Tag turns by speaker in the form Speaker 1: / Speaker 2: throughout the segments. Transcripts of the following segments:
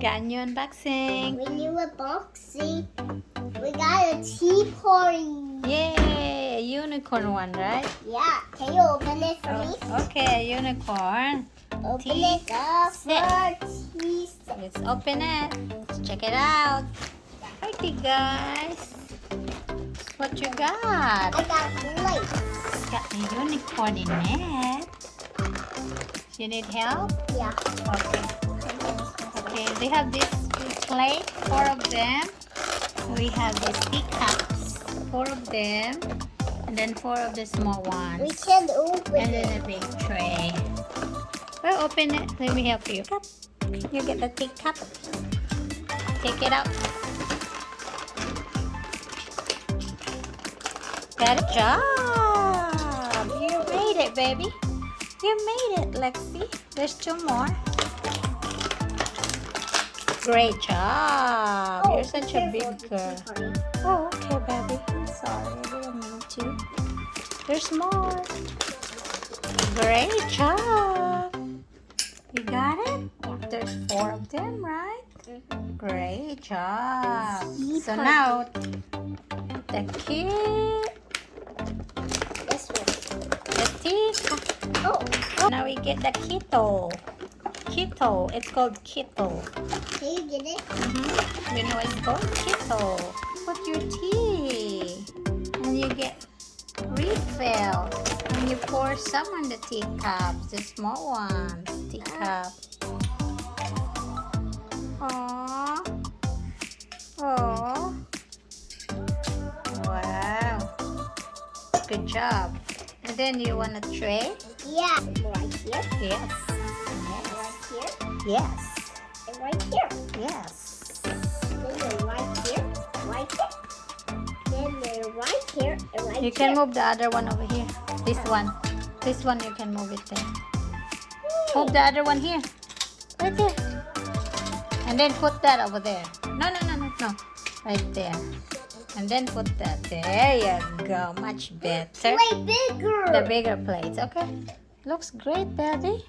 Speaker 1: Got new unboxing.
Speaker 2: We knew a boxing. We got a tea party.
Speaker 1: Yay! A unicorn one, right?
Speaker 2: Yeah. Can you open it for me?
Speaker 1: Okay, a unicorn.
Speaker 2: Open
Speaker 1: Tea
Speaker 2: it up
Speaker 1: set.
Speaker 2: for tea set.
Speaker 1: Let's open it. Let's check it out. Alrighty, guys. What you got?
Speaker 2: I got plates.
Speaker 1: It's got a unicorn in it. You need help?
Speaker 2: Yeah.
Speaker 1: Okay. Okay, they have this plate, 4 of them. We have these teacups, 4 of them. And then 4 of the small ones.
Speaker 2: We can open
Speaker 1: And
Speaker 2: it.
Speaker 1: then a big tray. Well, open it. Let me help you. You get the teacup. Take it out. Good job. You made it, baby. You made it, Lexi. There's 2 more. Great job. You're such a big girl. Oh, okay, baby. I'm sorry. I didn't mean to. There's more. Great job. You got it? There's 4 of them, right? Great job. So now, the kid,
Speaker 2: This one.
Speaker 1: the teacup.
Speaker 2: Oh.
Speaker 1: Now we get the keto. Keto. It's called keto.
Speaker 2: Can you get it?
Speaker 1: You know what it's called? Keto. Put your tea. And you get refill. And you pour some on the teacups. The small ones. Teacup. Aww. Aww. Wow. Good job. And then you want a tray?
Speaker 2: Yeah. Right here.
Speaker 1: Yes.
Speaker 2: Right here.
Speaker 1: Yes.
Speaker 2: And right here.
Speaker 1: Yes.
Speaker 2: Then they're right here. Right here. Then they're right here and right
Speaker 1: You can
Speaker 2: here.
Speaker 1: move the other one over here. This one. This one you can move it there. Move the other one here. Right there. And then put that over there. No. Right there. And then put that. There you go. Much better.
Speaker 2: Way bigger.
Speaker 1: The bigger plates. Okay. Looks great, baby.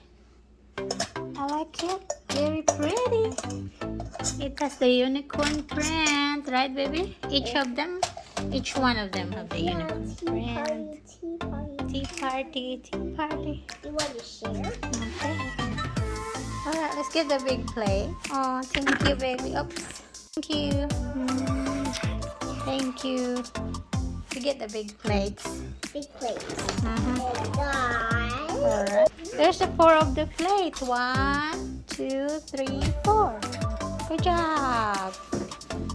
Speaker 1: I like it. Very pretty. It has the unicorn print. Right, baby? Each one of them have the unicorn print.
Speaker 2: Tea party.
Speaker 1: Tea party. Tea party.
Speaker 2: You want to share?
Speaker 1: Okay. Alright, let's get the big plate. Oh, thank you, baby. Oops. Thank you. Thank you. You get the big plates.
Speaker 2: Big plates.
Speaker 1: Mhm.
Speaker 2: And guys.
Speaker 1: Alright. There's the 4 of the plate. 1, 2, 3, 4. Good job.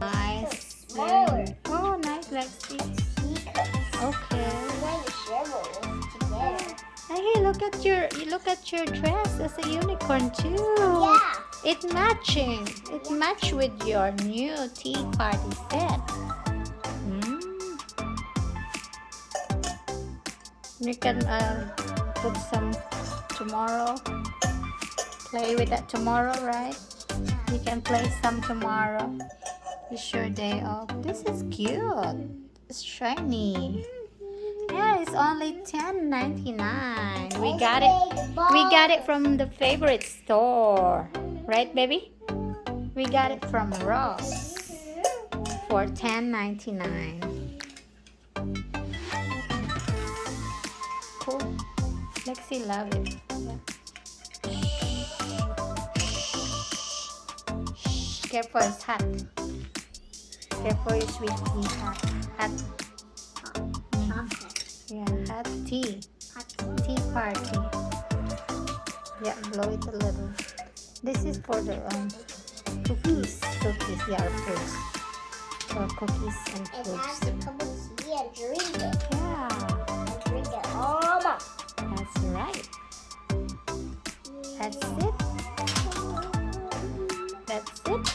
Speaker 1: Nice.
Speaker 2: Smaller.
Speaker 1: Oh, nice, Lexi. Okay.
Speaker 2: We want to share those together.
Speaker 1: Hey, look at your dress. That's a unicorn too.
Speaker 2: Yeah.
Speaker 1: It's matching. It matched with your new tea party set. You can put some tomorrow. Play with that tomorrow, right? You can play some tomorrow. It's your day off. This is cute. It's shiny. Yeah, it's only $10.99. We got it from the favorite store. Right, baby? We got it from Ross for $10.99. Cool. Lexi love it. Yeah. Shh. Careful, it's hot. Careful, your sweet tea hot. Hot. Yeah, hot tea. Tea party. Yeah, blow it a little. This is for the cookies. Cookies, yeah, fruits. For cookies and
Speaker 2: And
Speaker 1: fruits.
Speaker 2: have a cup of tea and drink it.
Speaker 1: Yeah,
Speaker 2: And drink it all up.
Speaker 1: that's right. That's it. That's it.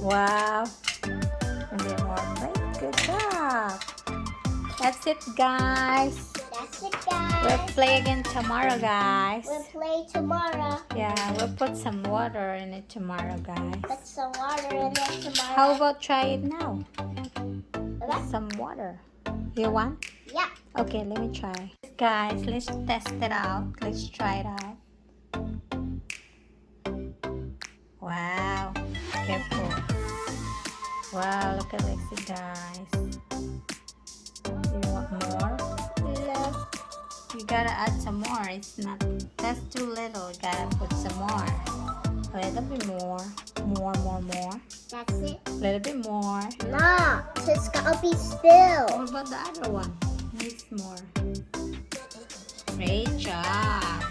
Speaker 1: Wow. And then more plate. Good job. That's it, guys.
Speaker 2: That's it,
Speaker 1: We'll
Speaker 2: guys.
Speaker 1: play again tomorrow, guys.
Speaker 2: We'll play tomorrow.
Speaker 1: Yeah, we'll put some water in it tomorrow, guys.
Speaker 2: Put some water in it tomorrow.
Speaker 1: How about try it now?
Speaker 2: Okay.
Speaker 1: Some water. You want?
Speaker 2: Yeah.
Speaker 1: Okay, let me try. Guys, let's test it out. Let's try it out. Wow. Wow. Careful. Wow, look at Lexi, guys. You want more?
Speaker 2: No.
Speaker 1: You gotta add some more. It's not, that's too little. You gotta put some more. A little bit more. More.
Speaker 2: That's it.
Speaker 1: A little bit more.
Speaker 2: No. It's gotta be still.
Speaker 1: What about the other one? Needs more. Great job.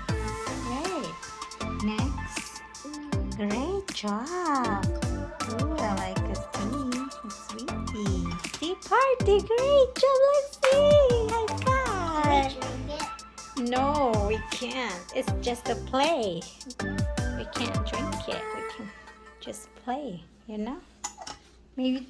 Speaker 1: Great. Next. Great job. Ooh, I like a sweetie. Tea party. Great job, Lexi. High five.
Speaker 2: Drink it.
Speaker 1: No, we can't. It's just a play. We can't drink it. We can just play, you know? Maybe